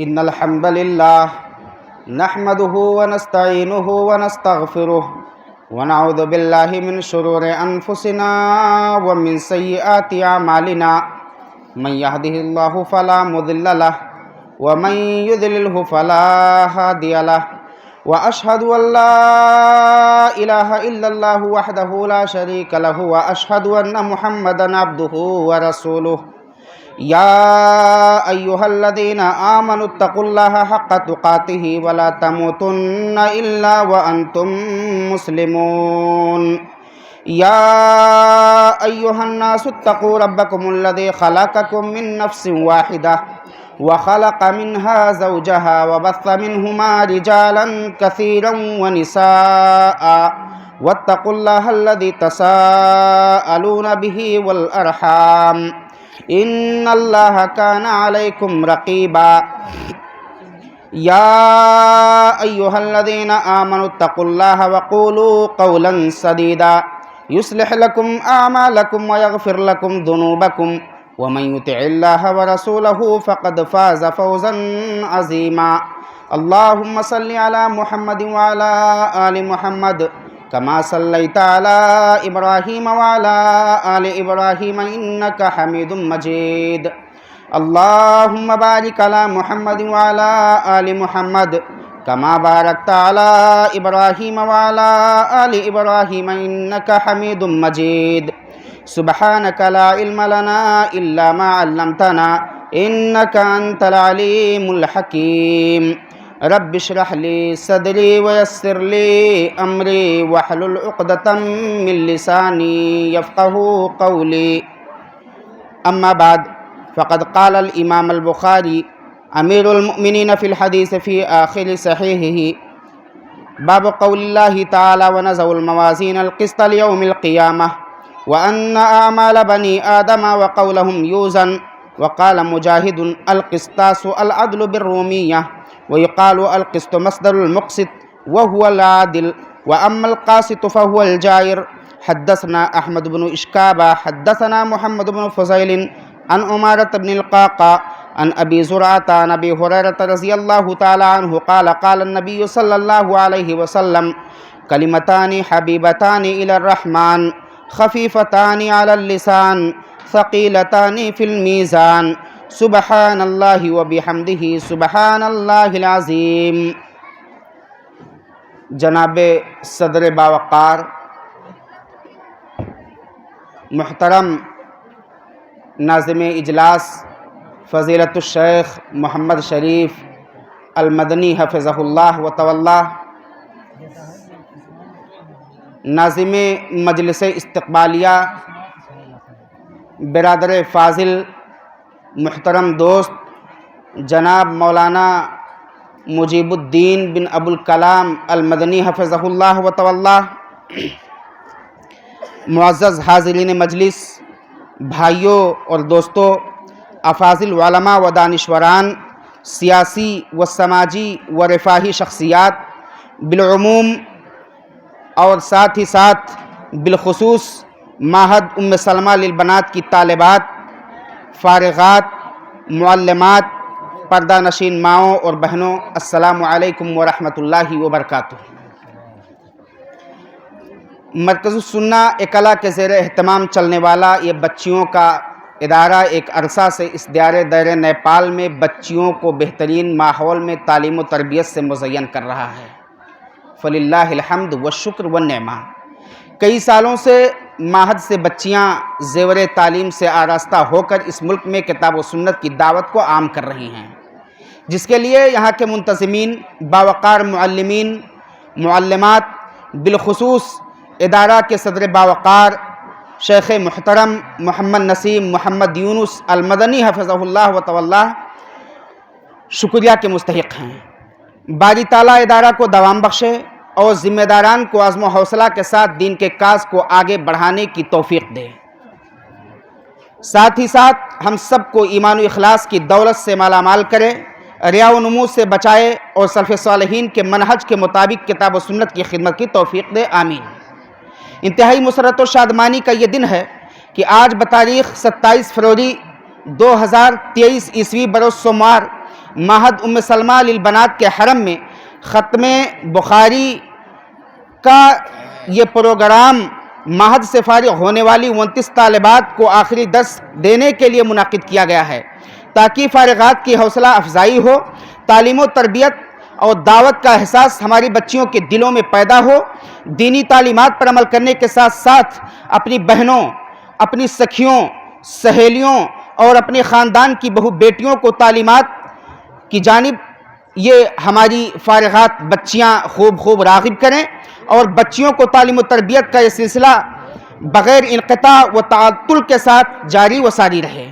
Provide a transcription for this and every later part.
إن الحمد لله نحمده ونستعينه ونستغفره ونعوذ بالله من شرور أنفسنا ومن سيئات أعمالنا من يهده الله فلا مضل له ومن يضلله فلا هادي له وأشهد أن لا إله إلا الله وحده لا شريك له وأشهد أن محمدا عبده ورسوله يا أيها الذين آمنوا اتقوا الله حق تقاته ولا تموتن إلا وأنتم مسلمون يا أيها الناس اتقوا ربكم الذي خلقكم من نفس واحدة وخلق منها زوجها وبث منهما رجالا كثيرا ونساء واتقوا الله الذي تساءلون به والأرحام إن الله كان عليكم رقيبا يا أيها الذين آمنوا اتقوا الله وقولوا قولا سديدا يصلح لكم أعمالكم ويغفر لكم ذنوبكم ومن يطع الله ورسوله فقد فاز فوزا عظيما اللهم صل على محمد وعلى آل محمد كما صليت على إبراهيم وعلى آل إبراهيم إنك حميد مجيد اللهم بارك على محمد وعلى آل محمد كما باركت على إبراهيم وعلى آل إبراهيم إنك حميد مجيد سبحانك لا علم لنا إلا ما علمتنا إنك أنت العليم الحكيم رب اشرح لي صدري ويسر لي أمري واحلل عقدة من لساني يفقه قولي أما بعد فقد قال الإمام البخاري أمير المؤمنين في الحديث في آخر صحيحه باب قول الله تعالى ونزع الموازين القسط ليوم القيامة وأن أعمال بني آدم وقولهم يوزن وقال مجاهد القسطاس العدل بالرومية ويقال القسط مصدر المقسط وهو العادل وأما القاسط فهو الجائر حدثنا أحمد بن إشكابة حدثنا محمد بن فضيل عن عمارة بن القعقاع عن أبي زرعة عن أبي هريرة رضي الله تعالى عنه قال قال النبي صلى الله عليه وسلم كلمتان حبيبتان إلى الرحمن خفيفتان على اللسان ثقيلتان في الميزان سبحان اللہ وبحمدہ سبحان اللہ العظیم۔ جناب صدر باوقار محترم ناظم اجلاس فضیلت الشیخ محمد شریف المدنی حفظہ اللہ و تولا، ناظم مجلس استقبالیہ، برادر فاضل محترم دوست جناب مولانا مجیب الدین بن ابو الکلام المدنی حفظہ اللہ و تولا، معزز حاضرین مجلس، بھائیوں اور دوستوں، افاضل علماء و دانشوران، سیاسی و سماجی و رفاہی شخصیات بالعموم اور ساتھ ہی ساتھ بالخصوص معہد ام سلمہ للبنات کی طالبات، فارغات، معلمات، پردہ نشین ماؤں اور بہنوں، السلام علیکم ورحمۃ اللہ وبرکاتہ۔ مرکز السنہ اکلا کے زیر اہتمام چلنے والا یہ بچیوں کا ادارہ ایک عرصہ سے اس دیر نیپال میں بچیوں کو بہترین ماحول میں تعلیم و تربیت سے مزین کر رہا ہے، فللہ الحمد والشکر والنعمہ۔ کئی سالوں سے معہد سے بچیاں زیور تعلیم سے آراستہ ہو کر اس ملک میں کتاب و سنت کی دعوت کو عام کر رہی ہیں، جس کے لیے یہاں کے منتظمین، باوقار معلمین، معلمات، بالخصوص ادارہ کے صدر باوقار شیخ محترم محمد نسیم محمد یونس المدنی حفظہ اللہ و تولا شکریہ کے مستحق ہیں۔ باری تعالیٰ ادارہ کو دوام بخشے اور ذمہ داران کو عزم و حوصلہ کے ساتھ دین کے کاز کو آگے بڑھانے کی توفیق دے، ساتھ ہی ساتھ ہم سب کو ایمان و اخلاص کی دولت سے مالا مال کرے، ریا و نمود سے بچائے اور سلف صالحین کے منہج کے مطابق کتاب و سنت کی خدمت کی توفیق دے، آمین۔ انتہائی مسرت و شادمانی کا یہ دن ہے کہ آج بتاریخ 27 فروری 2023 عیسوی بروز سوموار معہد ام سلمہ للبنات کے حرم میں ختم بخاری کا یہ پروگرام معہد سے فارغ ہونے والی 29 طالبات کو آخری درس دینے کے لیے منعقد کیا گیا ہے تاکہ فارغات کی حوصلہ افزائی ہو، تعلیم و تربیت اور دعوت کا احساس ہماری بچیوں کے دلوں میں پیدا ہو، دینی تعلیمات پر عمل کرنے کے ساتھ ساتھ اپنی بہنوں، اپنی سکھیوں، سہیلیوں اور اپنے خاندان کی بہو بیٹیوں کو تعلیمات کی جانب یہ ہماری فارغات بچیاں خوب راغب کریں اور بچیوں کو تعلیم و تربیت کا یہ سلسلہ بغیر انقطاع و تعطل کے ساتھ جاری و ساری رہے۔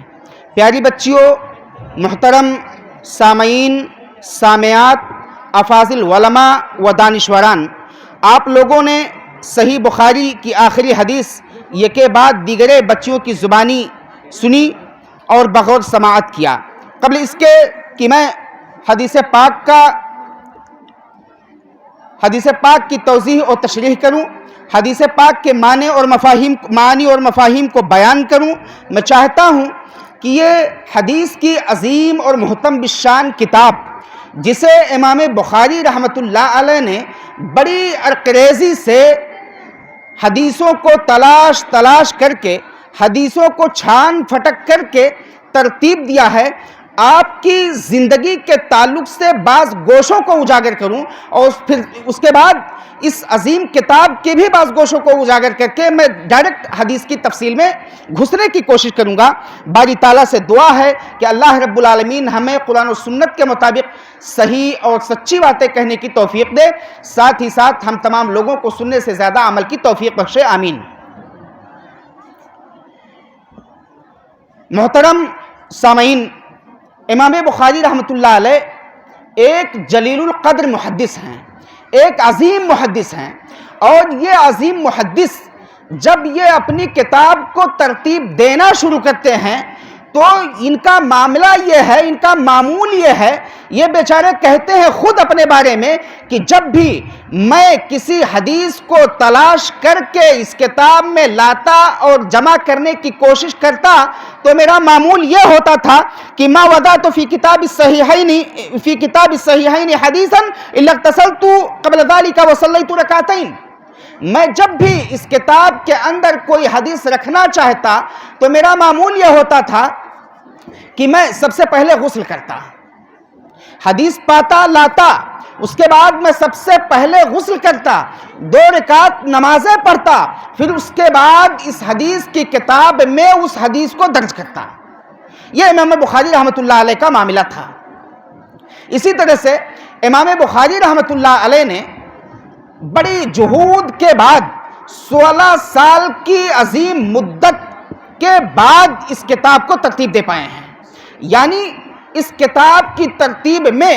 پیاری بچیوں، محترم سامعین، سامعات، افاضل علماء و دانشوران، آپ لوگوں نے صحیح بخاری کی آخری حدیث یکے بعد دیگرے بچیوں کی زبانی سنی اور بغور سماعت کیا۔ قبل اس کے کہ میں حدیث پاک کی توضیح اور تشریح کروں، حدیث پاک کے معنی اور مفاہیم کو بیان کروں، میں چاہتا ہوں کہ یہ حدیث کی عظیم اور محترم بالشان کتاب، جسے امام بخاری رحمۃ اللہ علیہ نے بڑی عرقریزی سے حدیثوں کو تلاش کر کے، حدیثوں کو چھان پھٹک کر کے ترتیب دیا ہے، آپ کی زندگی کے تعلق سے بعض گوشوں کو اجاگر کروں اور پھر اس کے بعد اس عظیم کتاب کے بھی بعض گوشوں کو اجاگر کر کے میں ڈائریکٹ حدیث کی تفصیل میں گھسنے کی کوشش کروں گا۔ باری تعالیٰ سے دعا ہے کہ اللہ رب العالمین ہمیں قرآن و سنت کے مطابق صحیح اور سچی باتیں کہنے کی توفیق دے، ساتھ ہی ساتھ ہم تمام لوگوں کو سننے سے زیادہ عمل کی توفیق بخشے، آمین۔ محترم سامعین، امام بخاری رحمۃ اللہ علیہ ایک جلیل القدر محدث ہیں، ایک عظیم محدث ہیں، اور یہ عظیم محدث جب یہ اپنی کتاب کو ترتیب دینا شروع کرتے ہیں تو ان کا معاملہ یہ ہے، ان کا معمول یہ ہے، یہ بیچارے کہتے ہیں خود اپنے بارے میں کہ جب بھی میں کسی حدیث کو تلاش کر کے اس کتاب میں لاتا اور جمع کرنے کی کوشش کرتا تو میرا معمول یہ ہوتا تھا کہ ما وضعت فی کتاب الصحیحین حدیثا الا اغتسلت قبل ذلك وصلیت رکعتین۔ میں جب بھی اس کتاب کے اندر کوئی حدیث رکھنا چاہتا تو میرا معمول یہ ہوتا تھا کہ میں سب سے پہلے غسل کرتا، حدیث پاتا لاتا، اس کے بعد میں سب سے پہلے غسل کرتا، 2 رکعت نمازیں پڑھتا، پھر اس کے بعد اس حدیث کی کتاب میں اس حدیث کو درج کرتا۔ یہ امام بخاری رحمۃ اللہ علیہ کا معاملہ تھا۔ اسی طرح سے امام بخاری رحمۃ اللہ علیہ نے بڑی جہود کے بعد 16 سال کی عظیم مدت کے بعد اس کتاب کو ترتیب دے پائے ہیں، یعنی اس کتاب کی ترتیب میں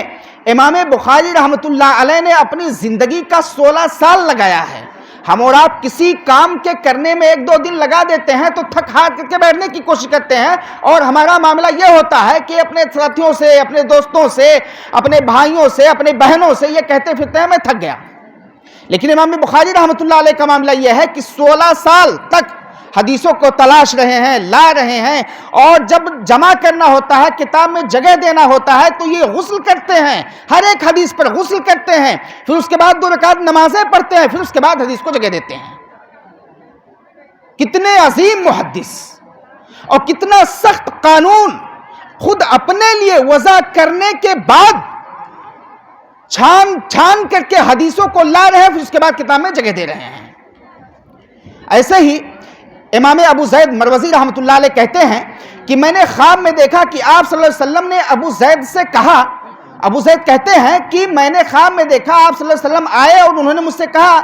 امام بخاری رحمۃ اللہ علیہ نے اپنی زندگی کا 16 سال لگایا ہے۔ ہم اور آپ کسی کام کے کرنے میں 1-2 دن لگا دیتے ہیں تو تھک ہار کر کے بیٹھنے کی کوشش کرتے ہیں، اور ہمارا معاملہ یہ ہوتا ہے کہ اپنے ساتھیوں سے، اپنے دوستوں سے، اپنے بھائیوں سے، اپنے بہنوں سے یہ کہتے پھرتے ہیں میں تھک گیا۔ لیکن امام بخاری رحمۃ اللہ علیہ کا معاملہ یہ ہے کہ 16 سال تک حدیثوں کو تلاش رہے ہیں، لا رہے ہیں، اور جب جمع کرنا ہوتا ہے، کتاب میں جگہ دینا ہوتا ہے تو یہ غسل کرتے ہیں، ہر ایک حدیث پر غسل کرتے ہیں، پھر اس کے بعد 2 رکعت نمازیں پڑھتے ہیں، پھر اس کے بعد حدیث کو جگہ دیتے ہیں۔ کتنے عظیم محدث اور کتنا سخت قانون خود اپنے لیے وضع کرنے کے بعد چھان کر کے حدیثوں کو لا رہے ہیں، پھر اس کے بعد کتاب میں جگہ دے رہے ہیں۔ ایسے ہی امام ابو زید مروزی رحمۃ اللہ علیہ کہتے ہیں کہ میں نے خواب میں دیکھا کہ آپ صلی اللہ علیہ وسلم نے ابو زید سے کہا، ابو زید کہتے ہیں کہ میں نے خواب میں دیکھا آپ صلی اللہ علیہ وسلم آئے اور انہوں نے مجھ سے کہا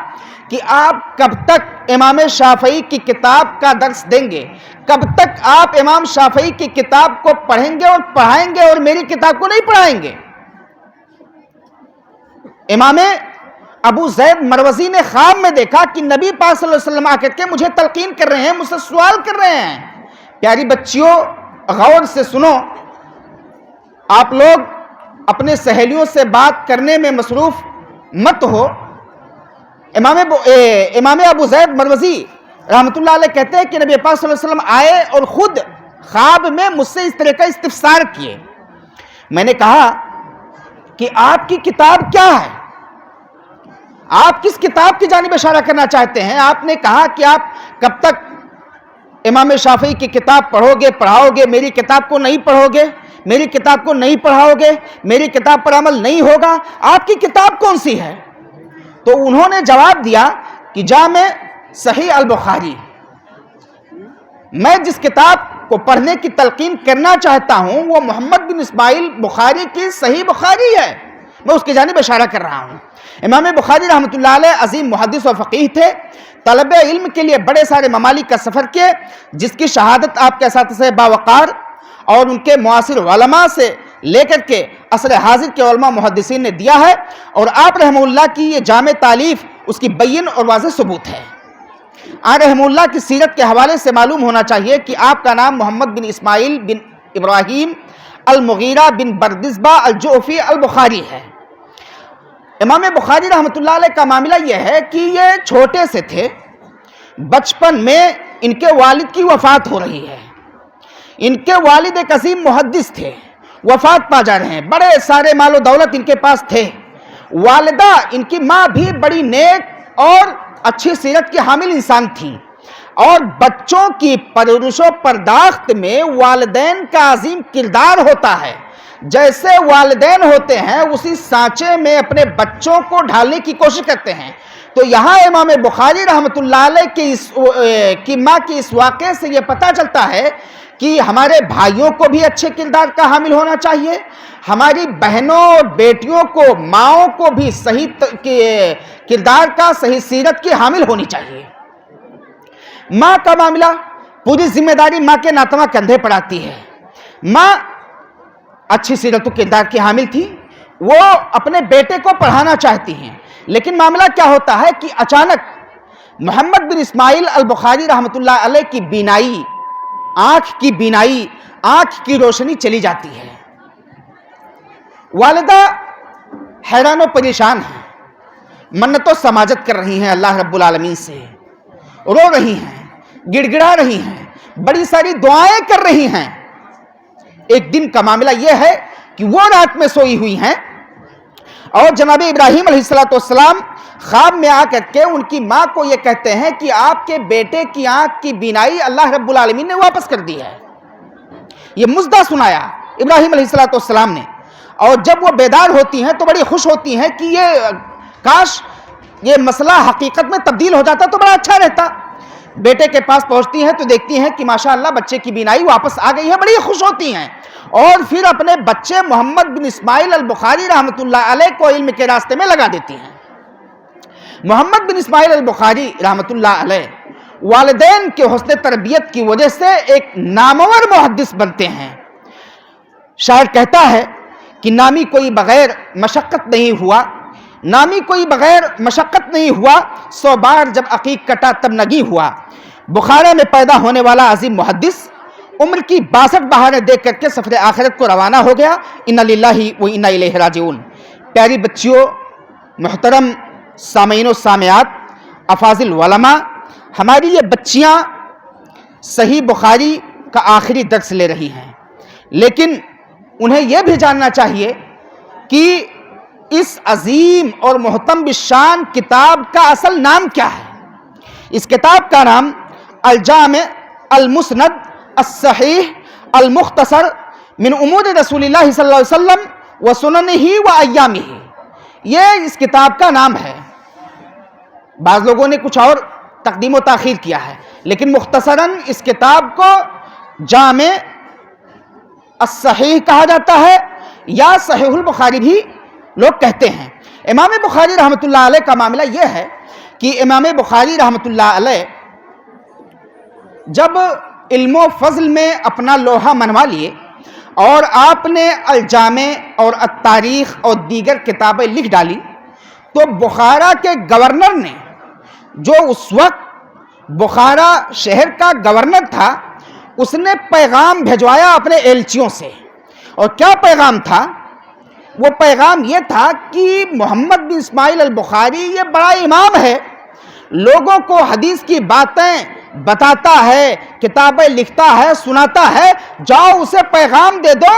کہ آپ کب تک امام شافعی کی کتاب کا درس دیں گے، کب تک آپ امام شافعی کی کتاب کو پڑھیں گے اور پڑھائیں گے اور میری کتاب کو نہیں پڑھائیں گے۔ امام ابو زید مروزی نے خواب میں دیکھا کہ نبی پاک صلی اللہ علیہ وسلم آ کر کے مجھے تلقین کر رہے ہیں، مجھ سے سوال کر رہے ہیں۔ پیاری بچیوں، غور سے سنو، آپ لوگ اپنے سہیلیوں سے بات کرنے میں مصروف مت ہو۔ امام ابو زید مروزی رحمۃ اللہ علیہ کہتے ہیں کہ نبی پاک صلی اللہ علیہ وسلم آئے اور خود خواب میں مجھ سے اس طرح کا استفسار کیے۔ میں نے کہا کہ آپ کی کتاب کیا ہے، آپ کس کتاب کی جانب اشارہ کرنا چاہتے ہیں۔ آپ نے کہا کہ آپ کب تک امام شافعی کی کتاب پڑھو گے پڑھاؤ گے، میری کتاب کو نہیں پڑھو گے، میری کتاب کو نہیں پڑھاؤ گے، میری کتاب پر عمل نہیں ہوگا، آپ کی کتاب کون سی ہے؟ تو انہوں نے جواب دیا کہ جامع صحیح البخاری، میں جس کتاب کو پڑھنے کی تلقین کرنا چاہتا ہوں وہ محمد بن اسماعیل بخاری کی صحیح بخاری ہے، میں اس کی جانب اشارہ کر رہا ہوں۔ امام بخاری رحمۃ اللہ علیہ عظیم محدث و فقیہ تھے، طلب علم کے لیے بڑے سارے ممالک کا سفر کیے، جس کی شہادت آپ کے اساتذہ باوقار اور ان کے معاصر علماء سے لے کر کے عصر حاضر کے علماء محدثین نے دیا ہے، اور آپ رحمہ اللہ کی یہ جامع تالیف اس کی بین اور واضح ثبوت ہے۔ آپ رحمہ اللہ کی سیرت کے حوالے سے معلوم ہونا چاہیے کہ آپ کا نام محمد بن اسماعیل بن ابراہیم المغیرہ بن بردزبہ الجعفی البخاری ہے۔ امام بخاری رحمۃ اللہ علیہ کا معاملہ یہ ہے کہ یہ چھوٹے سے تھے، بچپن میں ان کے والد کی وفات ہو رہی ہے۔ ان کے والد ایک عظیم محدث تھے، وفات پا جا رہے ہیں، بڑے سارے مال و دولت ان کے پاس تھے، والدہ ان کی ماں بھی بڑی نیک اور اچھی سیرت کی حامل انسان تھی، اور بچوں کی پرورش و پرداخت میں والدین کا عظیم کردار ہوتا ہے۔ جیسے والدین ہوتے ہیں اسی سانچے میں اپنے بچوں کو ڈھالنے کی کوشش کرتے ہیں۔ تو یہاں امام بخاری رحمۃ اللہ علیہ کی ماں کی اس واقعے سے یہ پتہ چلتا ہے کہ ہمارے بھائیوں کو بھی اچھے کردار کا حامل ہونا چاہیے، ہماری بہنوں اور بیٹیوں کو، ماؤں کو بھی صحیح کردار کا، صحیح سیرت کی حامل ہونی چاہیے۔ ماں کا معاملہ، پوری ذمہ داری ماں کے ناتواں کندھے پر آتی ہے۔ ماں اچھی سیرت و کردار کی حامل تھی، وہ اپنے بیٹے کو پڑھانا چاہتی ہیں، لیکن معاملہ کیا ہوتا ہے کہ اچانک محمد بن اسماعیل البخاری رحمۃ اللہ علیہ کی بینائی، آنکھ کی روشنی چلی جاتی ہے۔ والدہ حیران و پریشان ہیں، منت و سماجت کر رہی ہیں اللہ رب العالمین سے، رو رہی ہیں، گڑ گڑا رہی ہیں، بڑی ساری دعائیں کر رہی ہیں۔ ایک دن کا معاملہ یہ ہے کہ وہ رات میں سوئی ہوئی ہیں، اور جناب ابراہیم علیہ السلام خواب میں آ کر کے ان کی ماں کو یہ کہتے ہیں کہ آپ کے بیٹے کی آنکھ کی بینائی اللہ رب العالمین نے واپس کر دی ہے۔ یہ مژدہ سنایا ابراہیم علیہ السلام نے، اور جب وہ بیدار ہوتی ہیں تو بڑی خوش ہوتی ہیں کہ کاش یہ مسئلہ حقیقت میں تبدیل ہو جاتا تو بڑا اچھا رہتا۔ بیٹے کے پاس پہنچتی ہیں تو دیکھتی ہیں کہ ماشاءاللہ بچے کی بینائی واپس آ گئی ہے، بڑی خوش ہوتی ہیں، اور پھر اپنے بچے محمد بن اسماعیل البخاری رحمۃ اللہ علیہ کو علم کے راستے میں لگا دیتی ہیں۔ محمد بن اسماعیل البخاری رحمۃ اللہ علیہ والدین کے حسن تربیت کی وجہ سے ایک نامور محدث بنتے ہیں۔ شاعر کہتا ہے کہ نامی کوئی بغیر مشقت نہیں ہوا، نامی کوئی بغیر مشقت نہیں ہوا، 100 بار جب عقیق کٹا تب نگی ہوا۔ بخارا میں پیدا ہونے والا عظیم محدث عمر کی 62 بہاریں دیکھ کر کے سفر آخرت کو روانہ ہو گیا۔ انا للہ و انا الیہ راجعون۔ پیاری بچیوں، محترم سامعین و سامعات، افاضل علماء، ہماری یہ بچیاں صحیح بخاری کا آخری درس لے رہی ہیں، لیکن انہیں یہ بھی جاننا چاہیے کہ اس عظیم اور محترم بالشان کتاب کا اصل نام کیا ہے۔ اس کتاب کا نام الجامع المسند الصحیح المختصر من امور رسول اللہ صلی اللہ علیہ وسلم و سننہ و ایامہ، یہ اس کتاب کا نام ہے۔ بعض لوگوں نے کچھ اور تقدیم و تاخیر کیا ہے، لیکن مختصراً اس کتاب کو جامع الصحیح کہا جاتا ہے، یا صحیح البخاری بھی لوگ کہتے ہیں۔ امام بخاری رحمۃ اللہ علیہ کا معاملہ یہ ہے کہ امام بخاری رحمۃ اللہ علیہ جب علم و فضل میں اپنا لوہا منوا لیے اور آپ نے الجامع اور التاریخ اور دیگر کتابیں لکھ ڈالی، تو بخارا کے گورنر نے، جو اس وقت بخارا شہر کا گورنر تھا، اس نے پیغام بھیجوایا اپنے ایلچیوں سے۔ اور کیا پیغام تھا؟ وہ پیغام یہ تھا کہ محمد بن اسماعیل البخاری یہ بڑا امام ہے، لوگوں کو حدیث کی باتیں بتاتا ہے، کتابیں لکھتا ہے، سناتا ہے، جاؤ اسے پیغام دے دو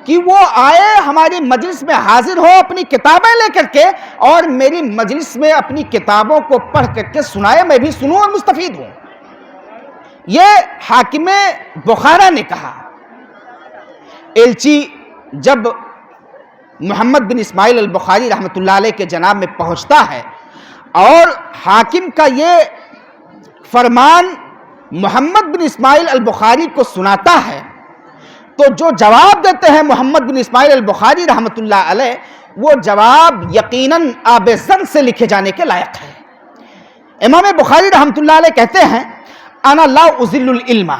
کہ وہ آئے ہماری مجلس میں حاضر ہو اپنی کتابیں لے کر کے اور میری مجلس میں اپنی کتابوں کو پڑھ کر کے سنائے، میں بھی سنوں اور مستفید ہوں۔ یہ حاکم بخارا نے کہا۔ ایلچی جب محمد بن اسماعیل البخاری رحمۃ اللہ علیہ کے جناب میں پہنچتا ہے اور حاکم کا یہ فرمان محمد بن اسماعیل البخاری کو سناتا ہے تو جو جواب دیتے ہیں محمد بن اسماعیل البخاری رحمۃ اللہ علیہ، وہ جواب یقیناً آب زر سے لکھے جانے کے لائق ہے۔ امام بخاری رحمۃ اللہ علیہ کہتے ہیں انا لا ازل العلم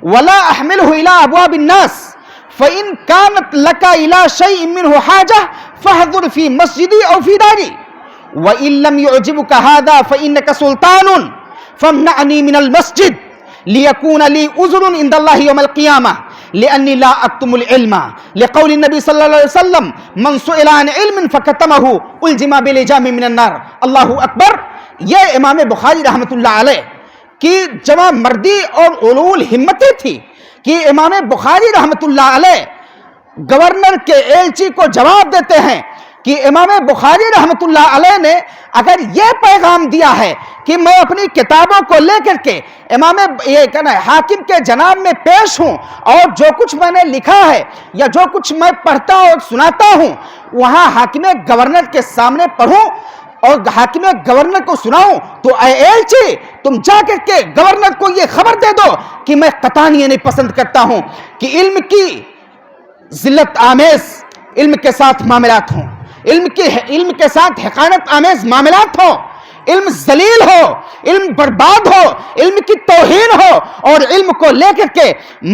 ولا احمله الى ابواب الناس فان كانت لك الى شيء منه حاجه فاحضر في مسجدي او في داري وان لم يعجبك هذا فانك سلطان فامنعني من المسجد ليكون لي عذر عند الله يوم القيامه لأني لا أكتم العلم لقول النبي صلی اللہ علیہ وسلم من سئل عن علم فكتمه الجم بلجام من النار۔ اللہ اکبر۔ یہ امام بخاری رحمۃ اللہ علیہ کی جوان مردی اور علول ہمتیں تھی کہ امام بخاری رحمۃ اللہ علیہ گورنر کے ایلچی کو جواب دیتے ہیں کہ امام بخاری رحمۃ اللہ علیہ نے اگر یہ پیغام دیا ہے کہ میں اپنی کتابوں کو لے کر کے حاکم کے جناب میں پیش ہوں اور جو کچھ میں نے لکھا ہے یا جو کچھ میں پڑھتا اور سناتا ہوں وہاں حاکم گورنر کے سامنے پڑھوں اور حاکم گورنر کو سناؤں، تو اے ایلچی تم جا کر کے گورنر کو یہ خبر دے دو کہ میں قطعاً یہ نہیں پسند کرتا ہوں کہ علم کی ذلت آمیز علم کے ساتھ معاملات ہوں، علم کے ساتھ حقارت آمیز معاملات ہوں، علم ذلیل ہو، علم برباد ہو، علم کی توہین ہو، اور علم کو لے کر کے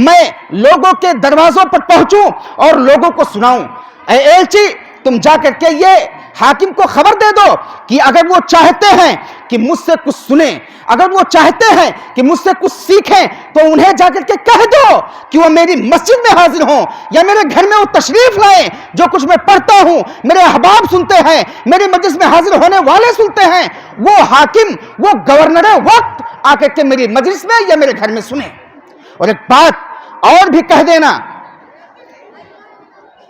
میں لوگوں کے دروازوں پر پہنچوں اور لوگوں کو سناؤں۔ اے ایلچی تم جا کر کے یہ حاکم کو خبر دے دو کہ اگر وہ چاہتے ہیں کہ مجھ سے کچھ سنیں، اگر وہ چاہتے ہیں کہ مجھ سے کچھ سیکھیں تو انہیں جا کر کے کہہ دو کہ وہ میری مسجد میں حاضر ہوں یا میرے گھر میں وہ تشریف لائیں، جو کچھ میں پڑھتا ہوں میرے احباب سنتے ہیں، میری مجلس میں حاضر ہونے والے سنتے ہیں، وہ حاکم وہ گورنر وقت آ کر کے میری مجلس میں یا میرے گھر میں سنیں۔ اور ایک بات اور بھی کہہ دینا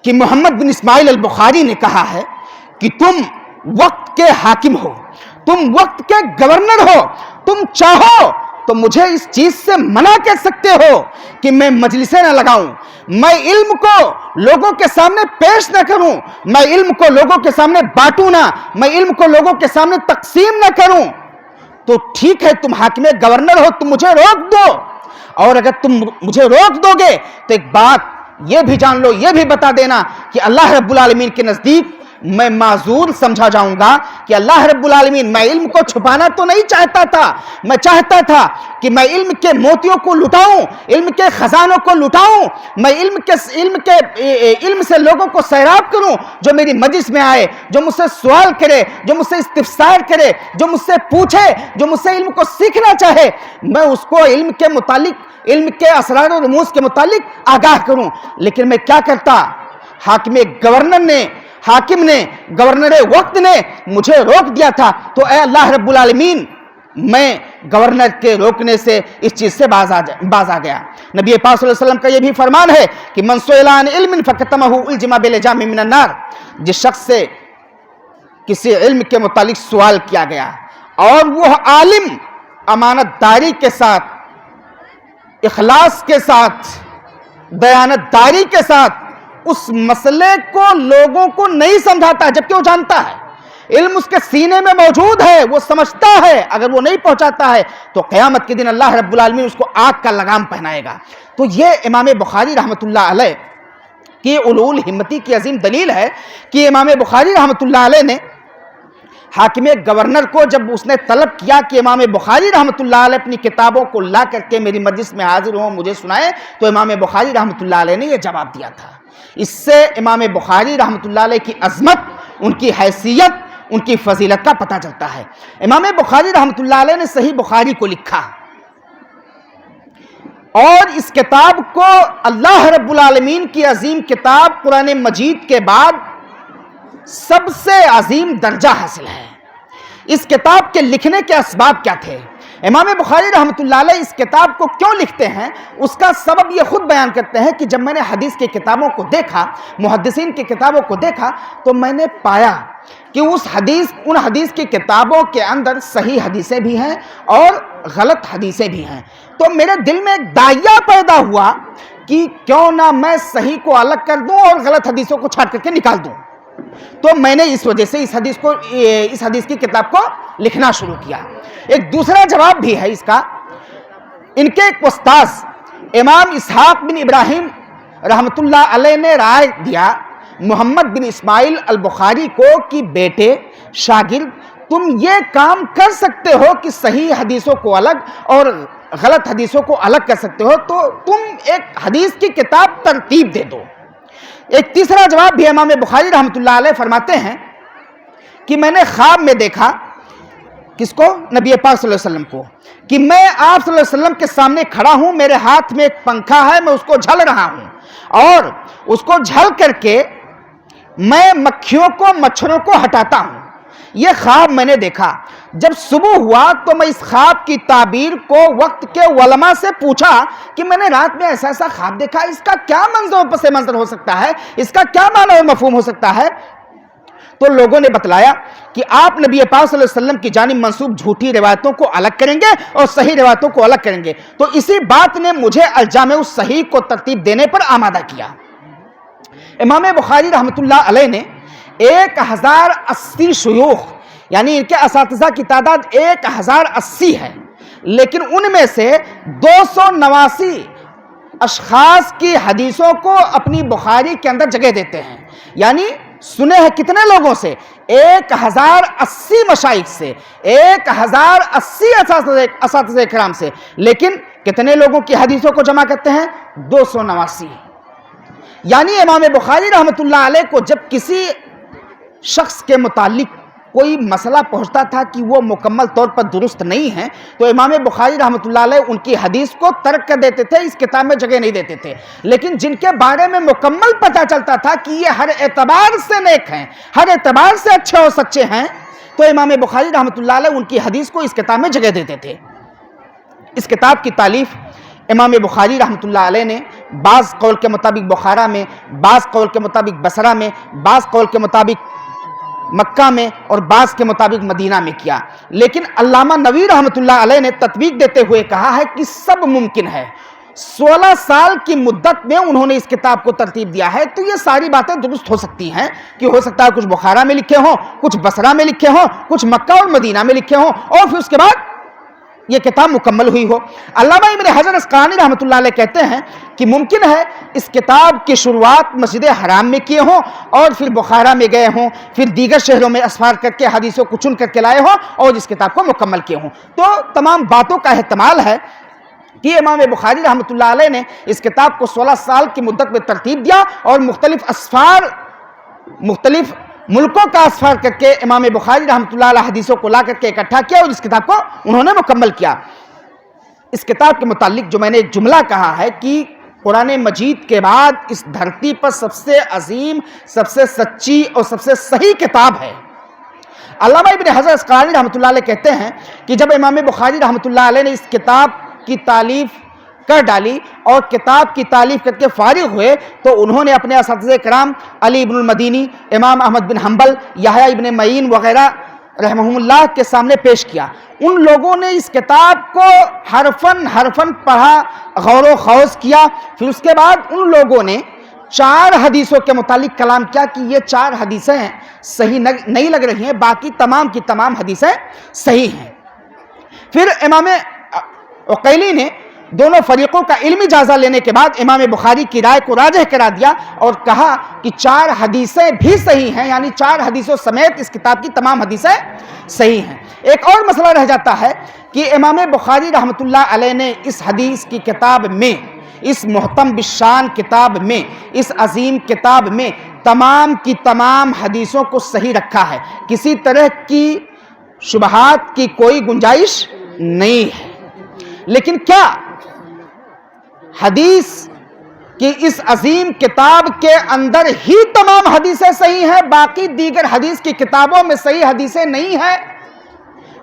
کہ محمد بن اسماعیل البخاری نے کہا ہے کہ تم وقت کے حاکم ہو، تم وقت کے گورنر ہو، تم چاہو تو مجھے اس چیز سے منع کر سکتے ہو کہ میں مجلسیں نہ لگاؤں، میں علم کو لوگوں کے سامنے پیش نہ کروں، میں علم کو لوگوں کے سامنے بانٹوں نہ، میں علم کو لوگوں کے سامنے تقسیم نہ کروں، تو ٹھیک ہے تم حاکم گورنر ہو، تم مجھے روک دو، اور اگر تم مجھے روک دو گے تو ایک بات یہ بھی جان لو، یہ بھی بتا دینا کہ اللہ رب العالمین کے نزدیک میں معذور سمجھا جاؤں گا کہ اللہ رب العالمین، میں علم کو چھپانا تو نہیں چاہتا تھا، میں چاہتا تھا کہ میں علم کے موتیوں کو لٹاؤں، علم کے خزانوں کو لٹاؤں، میں علم سے لوگوں کو سیراب کروں، جو میری مجلس میں آئے، جو مجھ سے سوال کرے، جو مجھ سے استفسار کرے، جو مجھ سے پوچھے، جو مجھ سے علم کو سیکھنا چاہے، میں اس کو علم کے متعلق، علم کے اسرار و رموز کے متعلق آگاہ کروں۔ لیکن میں کیا کرتا، حاکم نے گورنر وقت نے مجھے روک دیا تھا، تو اے اللہ رب العالمین میں گورنر کے روکنے سے اس چیز سے باز آ گیا۔ نبی پاک صلی اللہ علیہ وسلم کا یہ بھی فرمان ہے کہ من سئل عن علم فکتمہ الجم بلجام من النار، جس شخص سے کسی علم کے متعلق سوال کیا گیا اور وہ عالم امانت داری کے ساتھ، اخلاص کے ساتھ، دیانت داری کے ساتھ اس مسئلے کو لوگوں کو نہیں سمجھاتا ہے، جبکہ وہ جانتا ہے، علم اس کے سینے میں موجود ہے، وہ سمجھتا ہے، اگر وہ نہیں پہنچاتا ہے تو قیامت کے دن اللہ رب العالمین اس کو آگ کا لگام پہنائے گا۔ تو یہ امام بخاری رحمۃ اللہ علیہ کی علول ہمتی کی عظیم دلیل ہے کہ امام بخاری رحمۃ اللہ علیہ نے حاکم گورنر کو جب اس نے طلب کیا کہ امام بخاری رحمۃ اللہ علیہ اپنی کتابوں کو لا کر کے میری مجلس میں حاضر ہوں، مجھے سنائے، تو امام بخاری رحمۃ اللہ علیہ نے یہ جواب دیا تھا۔ اس سے امام بخاری رحمۃ اللہ علیہ کی عظمت، ان کی حیثیت، ان کی فضیلت کا پتہ چلتا ہے۔ امام بخاری رحمۃ اللہ علیہ نے صحیح بخاری کو لکھا اور اس کتاب کو اللہ رب العالمین کی عظیم کتاب قرآن مجید کے بعد سب سے عظیم درجہ حاصل ہے۔ اس کتاب کے لکھنے کے اسباب کیا تھے؟ امام بخاری رحمۃ اللہ علیہ اس کتاب کو کیوں لکھتے ہیں، اس کا سبب یہ خود بیان کرتے ہیں کہ جب میں نے حدیث کی کتابوں کو دیکھا، محدثین کی کتابوں کو دیکھا، تو میں نے پایا کہ ان حدیث کی کتابوں کے اندر صحیح حدیثیں بھی ہیں اور غلط حدیثیں بھی ہیں۔ تو میرے دل میں ایک داعیہ پیدا ہوا کہ کیوں نہ میں صحیح کو الگ کر دوں اور غلط حدیثوں کو چھانٹ کر کے نکال دوں۔ تو میں نے اس وجہ سے اس حدیث کی کتاب کو لکھنا شروع کیا۔ ایک دوسرا جواب بھی ہے اس کا، ان کے ایک استاذ امام اسحاق بن ابراہیم رحمۃ اللہ علیہ نے رائے دیا محمد بن اسماعیل البخاری کو کہ بیٹے شاگرد، تم یہ کام کر سکتے ہو کہ صحیح حدیثوں کو الگ اور غلط حدیثوں کو الگ کر سکتے ہو، تو تم ایک حدیث کی کتاب ترتیب دے دو۔ ایک تیسرا جواب بھی امام بخاری رحمۃ اللہ علیہ فرماتے ہیں کہ میں نے خواب میں دیکھا، کس کو؟ نبی پاک صلی اللہ علیہ وسلم کو، کہ میں آپ صلی اللہ علیہ وسلم کے سامنے کھڑا ہوں، میرے ہاتھ میں ایک پنکھا ہے، میں اس کو جھل رہا ہوں، اور اس کو جھل کر کے میں مکھیوں کو، مچھروں کو ہٹاتا ہوں۔ یہ خواب میں نے دیکھا۔ جب صبح ہوا تو میں اس خواب کی تعبیر کو وقت کے علماء سے پوچھا کہ میں نے رات میں ایسا خواب دیکھا، اس کا کیا منظر و پس منظر ہو سکتا ہے، اس کا کیا معنی و مفہوم ہو سکتا ہے؟ تو لوگوں نے بتلایا کہ آپ نبی پاک صلی اللہ علیہ وسلم کی جانب منسوب جھوٹی روایتوں کو الگ کریں گے اور صحیح روایتوں کو الگ کریں گے۔ تو اسی بات نے مجھے الجامع الصحیح کو ترتیب دینے پر آمادہ کیا۔ امام بخاری رحمۃ اللہ علیہ نے 1080 شیوخ، یعنی ان کے اساتذہ کی تعداد 1080 ہے، لیکن ان میں سے 289 اشخاص کی حدیثوں کو اپنی بخاری کے اندر جگہ دیتے ہیں۔ یعنی سنے ہیں کتنے لوگوں سے؟ 1080 مشائخ سے، 1080 اساتذہ کرام سے، لیکن کتنے لوگوں کی حدیثوں کو جمع کرتے ہیں؟ 289۔ یعنی امام بخاری رحمۃ اللہ علیہ کو جب کسی شخص کے متعلق کوئی مسئلہ پہنچتا تھا کہ وہ مکمل طور پر درست نہیں ہے، تو امام بخاری رحمۃ اللہ علیہ ان کی حدیث کو ترک کر دیتے تھے، اس کتاب میں جگہ نہیں دیتے تھے۔ لیکن جن کے بارے میں مکمل پتہ چلتا تھا کہ یہ ہر اعتبار سے نیک ہیں، ہر اعتبار سے اچھے اور سچے ہیں، تو امام بخاری رحمۃ اللہ علیہ ان کی حدیث کو اس کتاب میں جگہ دیتے تھے۔ اس کتاب کی تالیف امام بخاری رحمۃ اللہ علیہ نے بعض قول کے مطابق بخارا میں، بعض قول کے مطابق بصرہ میں، بعض قول کے مطابق مکہ میں اور بعض کے مطابق مدینہ میں کیا۔ لیکن علامہ نووی رحمۃ اللہ علیہ نے تطبیق دیتے ہوئے کہا ہے کہ سب ممکن ہے۔ 16 سال کی مدت میں انہوں نے اس کتاب کو ترتیب دیا ہے، تو یہ ساری باتیں درست ہو سکتی ہیں کہ ہو سکتا ہے کچھ بخارا میں لکھے ہوں، کچھ بصرہ میں لکھے ہوں، کچھ مکہ اور مدینہ میں لکھے ہوں، اور پھر اس کے بعد یہ کتاب مکمل ہوئی ہو۔ علامہ ابن حجر اسقلانی رحمۃ اللہ علیہ کہتے ہیں کہ ممکن ہے اس کتاب کی شروعات مسجد حرام میں کیے ہوں اور پھر بخارا میں گئے ہوں، پھر دیگر شہروں میں اسفار کر کے حدیثوں کو چن کر کے لائے ہوں اور اس کتاب کو مکمل کیے ہوں۔ تو تمام باتوں کا احتمال ہے کہ امام بخاری رحمۃ اللہ علیہ نے اس کتاب کو 16 سال کی مدت میں ترتیب دیا اور مختلف اسفار، مختلف ملکوں کا اسفار کر کے امام بخاری رحمۃ اللہ علیہ حدیثوں کو لا کر کے اکٹھا کیا اور اس کتاب کو انہوں نے مکمل کیا۔ اس کتاب کے متعلق جو میں نے ایک جملہ کہا ہے کہ قرآن مجید کے بعد اس دھرتی پر سب سے عظیم، سب سے سچی اور سب سے صحیح کتاب ہے۔ علامہ ابن حجر اسقلانی رحمۃ اللہ علیہ کہتے ہیں کہ جب امام بخاری رحمۃ اللہ علیہ نے اس کتاب کی تالیف کر ڈالی اور کتاب کی تالیف کر کے فارغ ہوئے، تو انہوں نے اپنے اساتذہ کرام علی ابن المدینی، امام احمد بن حنبل، یحییٰ ابن معین وغیرہ رحمہم اللہ کے سامنے پیش کیا۔ ان لوگوں نے اس کتاب کو حرفاً پڑھا، غور و خوض کیا، پھر اس کے بعد ان لوگوں نے 4 حدیثوں کے متعلق کلام کیا کہ یہ 4 حدیثیں صحیح نہیں لگ رہی ہیں، باقی تمام کی تمام حدیثیں صحیح ہیں۔ پھر امام عقیلی نے دونوں فریقوں کا علمی جائزہ لینے کے بعد امام بخاری کی رائے کو راجح کرا دیا اور کہا کہ 4 حدیثیں بھی صحیح ہیں، یعنی 4 حدیثوں سمیت اس کتاب کی تمام حدیثیں صحیح ہیں۔ ایک اور مسئلہ رہ جاتا ہے کہ امام بخاری رحمۃ اللہ علیہ نے اس حدیث کی کتاب میں، اس محتم بالشان کتاب میں، اس عظیم کتاب میں تمام کی تمام حدیثوں کو صحیح رکھا ہے، کسی طرح کی شبہات کی کوئی گنجائش نہیں ہے۔ لیکن کیا حدیث کی اس عظیم کتاب کے اندر ہی تمام حدیثیں صحیح ہیں، باقی دیگر حدیث کی کتابوں میں صحیح حدیثیں نہیں ہیں؟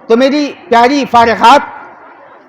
تو میری پیاری فارغات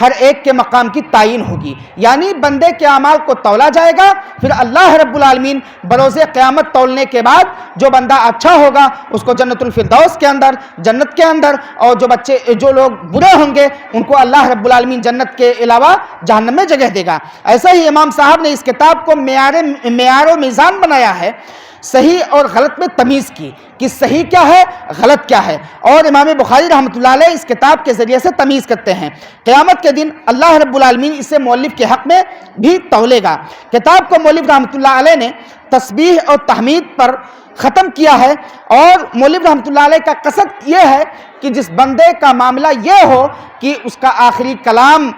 ہر ایک کے مقام کی تعین ہوگی، یعنی بندے کے اعمال کو تولا جائے گا، پھر اللہ رب العالمین بروز قیامت تولنے کے بعد جو بندہ اچھا ہوگا اس کو جنت الفردوس کے اندر، جنت کے اندر، اور جو لوگ برے ہوں گے ان کو اللہ رب العالمین جنت کے علاوہ جہنم میں جگہ دے گا۔ ایسا ہی امام صاحب نے اس کتاب کو معیار و میزان بنایا ہے، صحیح اور غلط میں تمیز کی کہ صحیح کیا ہے، غلط کیا ہے، اور امام بخاری رحمۃ اللہ علیہ اس کتاب کے ذریعے سے تمیز کرتے ہیں۔ قیامت کے دن اللہ رب العالمین اسے مؤلف کے حق میں بھی تولے گا۔ کتاب کو مؤلف رحمۃ اللہ علیہ نے تسبیح اور تحمید پر ختم کیا ہے، اور مؤلف رحمۃ اللہ علیہ کا قصد یہ ہے کہ جس بندے کا معاملہ یہ ہو کہ اس کا آخری کلام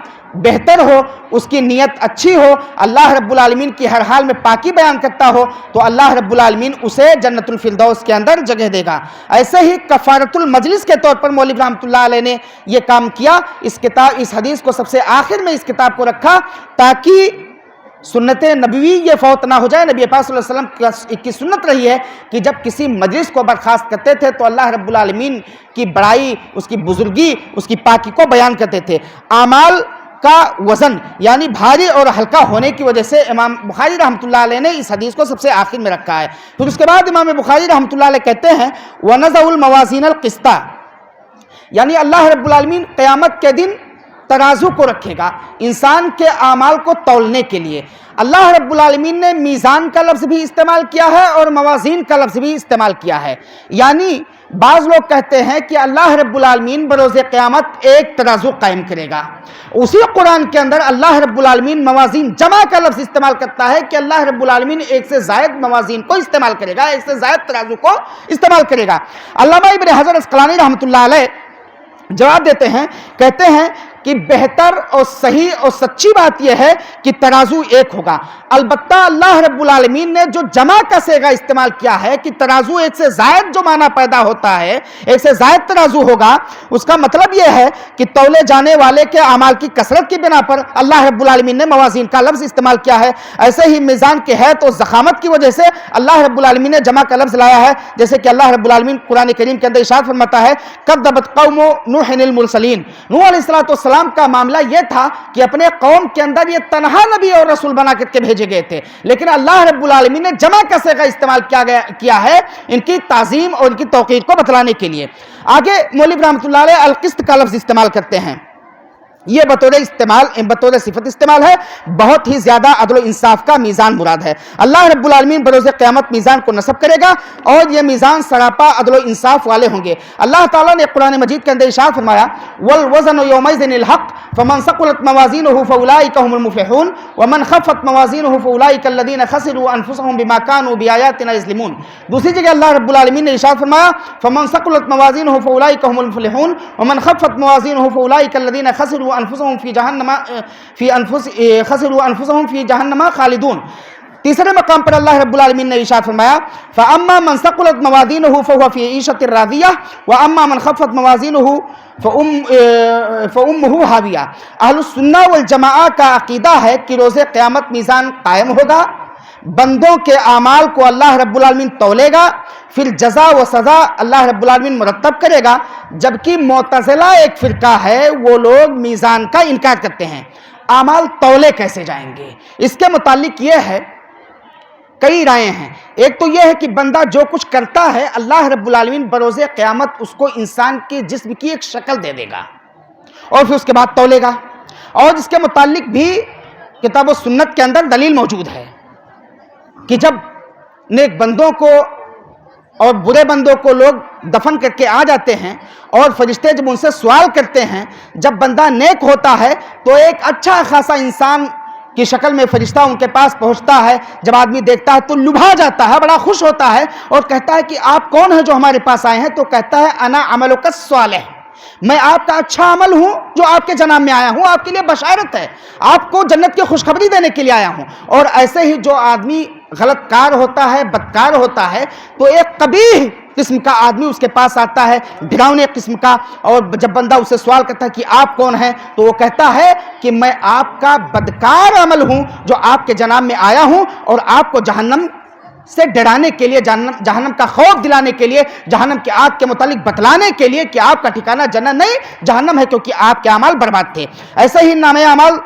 بہتر ہو، اس کی نیت اچھی ہو، اللہ رب العالمین کی ہر حال میں پاکی بیان کرتا ہو، تو اللہ رب العالمین اسے جنت الفردوس کے اندر جگہ دے گا۔ ایسے ہی کفارۃ المجلس کے طور پر مولوی رحمۃ اللہ علیہ نے یہ کام کیا، اس حدیث کو سب سے آخر میں اس کتاب کو رکھا تاکہ سنت نبوی یہ فوت نہ ہو جائے۔ نبی پاک صلی اللہ علیہ وسلم کی سنت رہی ہے کہ جب کسی مجلس کو برخاست کرتے تھے تو اللہ رب العالمین کی بڑائی، اس کی بزرگی، اس کی پاکی کو بیان کرتے تھے۔ اعمال کا وزن یعنی بھاری اور ہلکا ہونے کی وجہ سے امام بخاری رحمۃ اللہ علیہ نے اس حدیث کو سب سے آخر میں رکھا ہے۔ پھر اس کے بعد امام بخاری رحمۃ اللہ علیہ کہتے ہیں وَنَضَعُ الْمَوَازِينَ الْقِسْطَ، یعنی اللہ رب العالمین قیامت کے دن ترازو کو رکھے گا انسان کے اعمال کو تولنے کے لیے۔ اللہ رب العالمین نے میزان کا لفظ بھی استعمال کیا ہے اور موازین کا لفظ بھی استعمال کیا ہے، یعنی بعض لوگ کہتے ہیں کہ اللہ رب العالمین بروز قیامت ایک ترازو قائم کرے گا۔ اسی قرآن کے اندر اللہ رب العالمین موازین جمع کا لفظ استعمال کرتا ہے کہ اللہ رب العالمین ایک سے زائد موازین کو استعمال کرے گا، ایک سے زائد ترازو کو استعمال کرے گا۔ علامہ ابن حجر عسقلانی رحمۃ اللہ علیہ جواب دیتے ہیں، کہتے ہیں کہ بہتر اور صحیح اور سچی بات یہ ہے کہ ترازو ایک ہوگا، البتہ اللہ رب العالمین نے جو جمع کا صیغہ استعمال کیا ہے کہ ترازو ایک سے زائد جو معنی پیدا ہوتا ہے، ایک سے زائد ترازو ہوگا، اس کا مطلب یہ ہے کہ تولے جانے والے کے اعمال کی کثرت کی بنا پر اللہ رب العالمین نے موازین کا لفظ استعمال کیا ہے۔ ایسے ہی میزان کے حیث اور ضخامت کی وجہ سے اللہ رب العالمین نے جمع کا لفظ لایا ہے، جیسے کہ اللہ رب العالمین قرآن کریم کے اندر ارشاد فرماتا ہے کذبت قوم نوح المرسلین، نوح علیہ السلام کا معاملہ یہ تھا کہ اپنے قوم کے اندر یہ تنہا نبی اور رسول بنا کر کے بھیجے گئے تھے، لیکن اللہ رب العالمین نے جمع کا صیغہ استعمال کیا ہے ان کی تعظیم اور ان کی توقیر کو بتلانے کے لیے۔ آگے مولوی رحمۃ اللہ علیہ القسط کا لفظ استعمال کرتے ہیں، یہ بطور صفت استعمال ہے، بہت ہی زیادہ عدل و انصاف کا میزان مراد ہے۔ اللہ رب العالمین بروز قیامت میزان کو نصب کرے گا اور یہ میزان سراپا عدل و انصاف والے ہوں گے۔ اللہ تعالیٰ نے قرآن مجید کے اندر ارشاد فرمایا وَالْوَزْنُ يَوْمَئِذٍ الْحَقُّ فَمَنْ ثَقُلَتْ مَوَازِينُهُ فَأُولَٰئِكَ هُمُ الْمُفْلِحُونَ وَمَنْ خَفَّتْ مَوَازِينُهُ فَأُولَٰئِكَ الَّذِينَ خَسِرُوا أَنفُسَهُم بِمَا كَانُوا بِآيَاتِنَا يَظْلِمُونَ۔ دوسری جگہ اللہ رب العالمین نے ارشاد فرمایا فَمَنْ ثَقُلَتْ مَوَازِينُهُ فَأُولَٰئِكَ هُمُ الْمُفْلِحُونَ وَمَنْ خَفَّتْ مَوَازِينُهُ فَأُولَٰئِكَ الَّذِينَ خَسِرُوا أَنفُسَهُم فِي جَهَنَّمَ خَالِدُونَ۔ تیسرے مقام پر اللہ رب العالمین نے ارشاد فرمایا فَأَمَّا مَنْ ثَقُلَتْ مَوَازِينُهُ فَهُوَ فِي عِيشَةٍ رَاضِيَةٍ وَأَمَّا مَنْ خَفَّتْ مَوَازِينُهُ فَأُمُّهُ هَاوِيَةٌ۔ اہل السنہ والجماعہ کا عقیدہ ہے کہ روز قیامت میزان قائم ہوگا، بندوں کے اعمال کو اللہ رب العالمین تولے گا، پھر جزا و سزا اللہ رب العالمین مرتب کرے گا۔ جبکہ معتزلہ ایک فرقہ ہے، وہ لوگ میزان کا انکار کرتے ہیں، اعمال تولے کیسے جائیں گے؟ اس کے متعلق یہ ہے کئی رائے ہیں۔ ایک تو یہ ہے کہ بندہ جو کچھ کرتا ہے اللہ رب العالمین بروز قیامت اس کو انسان کے جسم کی ایک شکل دے دے گا اور پھر اس کے بعد تولے گا، اور اس کے متعلق بھی کتاب و سنت کے اندر دلیل موجود ہے کہ جب نیک بندوں کو اور برے بندوں کو لوگ دفن کر کے آ جاتے ہیں اور فرشتے جب ان سے سوال کرتے ہیں، جب بندہ نیک ہوتا ہے تو ایک اچھا خاصا انسان کی شکل میں فرشتہ ان کے پاس پہنچتا ہے، جب آدمی دیکھتا ہے تو لبھا جاتا ہے، بڑا خوش ہوتا ہے اور کہتا ہے کہ آپ کون ہیں جو ہمارے پاس آئے ہیں؟ تو کہتا ہے انا عملک الصالح، میں آپ کا اچھا عمل ہوں جو آپ کے جناب میں آیا ہوں، آپ کے لیے بشارت ہے، آپ کو جنت کی خوشخبری دینے کے لیے آیا ہوں۔ اور ایسے ہی جو آدمی غلط کار ہوتا ہے، بدکار ہوتا ہے، تو ایک قبیح قسم کا آدمی اس کے پاس آتا ہے، ڈراؤنے قسم کا، اور جب بندہ اسے سوال کرتا ہے کہ آپ کون ہیں تو وہ کہتا ہے کہ میں آپ کا بدکار عمل ہوں جو آپ کے جناب میں آیا ہوں اور آپ کو جہنم سے ڈرانے کے لیے, جہنم کا خوف دلانے کے لیے, جہنم کی آگ کے متعلق بتلانے کے لیے کہ آپ کا ٹھکانہ جنت نہیں جہنم ہے, کیونکہ آپ کے اعمال برباد تھے. ایسے ہی نامہ اعمال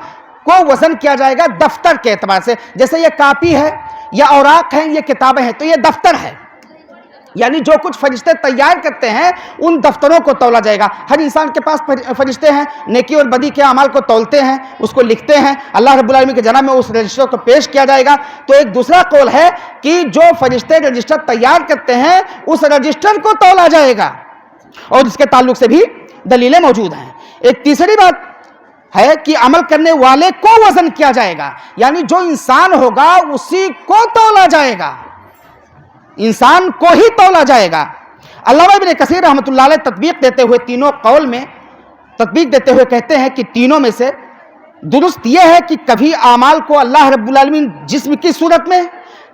کو وزن کیا جائے گا دفتر کے اعتبار سے. جیسے یہ کاپی ہے یا اوراق ہیں, یہ کتابیں ہیں, تو یہ دفتر ہے, یعنی جو کچھ فرشتے تیار کرتے ہیں ان دفتروں کو تولا جائے گا. ہر انسان کے پاس فرشتے ہیں, نیکی اور بدی کے اعمال کو تولتے ہیں, اس کو لکھتے ہیں. اللہ رب العالمین کے جناب میں اس رجسٹر کو پیش کیا جائے گا. تو ایک دوسرا قول ہے کہ جو فرشتے رجسٹر تیار کرتے ہیں اس رجسٹر کو تولا جائے گا, اور اس کے تعلق سے بھی دلیلیں موجود ہیں. ایک تیسری بات ہے کہ عمل کرنے والے کو وزن کیا جائے گا, یعنی جو انسان ہوگا اسی کو تولا جائے گا, انسان کو ہی تولا جائے گا. علامہ ابن کثیر رحمۃ اللہ علیہ تطبیق دیتے ہوئے تینوں قول میں تطبیق دیتے ہوئے کہتے ہیں کہ تینوں میں سے درست یہ ہے کہ کبھی اعمال کو اللہ رب العالمین جسم کی صورت میں,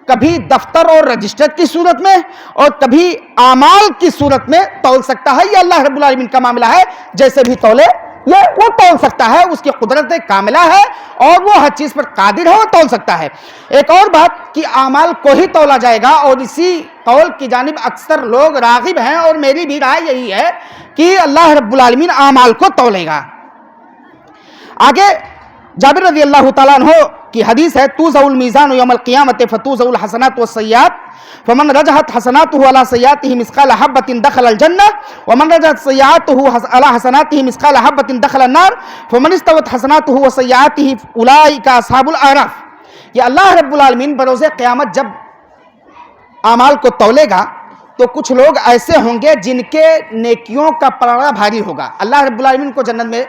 کبھی دفتر اور رجسٹر کی صورت میں, اور کبھی اعمال کی صورت میں تول سکتا ہے. یہ اللہ رب العالمین کا معاملہ ہے, جیسے بھی تولے یہ وہ تول سکتا ہے, اس کی قدرت کاملہ ہے اور وہ ہر چیز پر قادر ہے, وہ تول سکتا ہے. ایک اور بات کہ اعمال کو ہی تولا جائے گا, اور اسی قول کی جانب اکثر لوگ راغب ہیں, اور میری بھی رائے یہی ہے کہ اللہ رب العالمین اعمال کو تولے گا. آگے جابر رضی اللہ تعالیٰ عنہ کی حدیث ہے, توزع المیزان یوم القیامت فتوزع الحسنات والسیئات فمن رجحت حسناته على سیئاته مثقال حبۃ دخل الجنہ ومن رجحت سیئاته على حسناته مثقال حبۃ دخل النار فمن استوت حسناته وسیئاته اولئک اصحاب الاعراف. یہ اللہ رب العالمین بروز قیامت جب اعمال کو تولے گا تو کچھ لوگ ایسے ہوں گے جن کے نیکیوں کا پلڑا بھاری ہوگا, اللہ رب العالمین کو جنت میں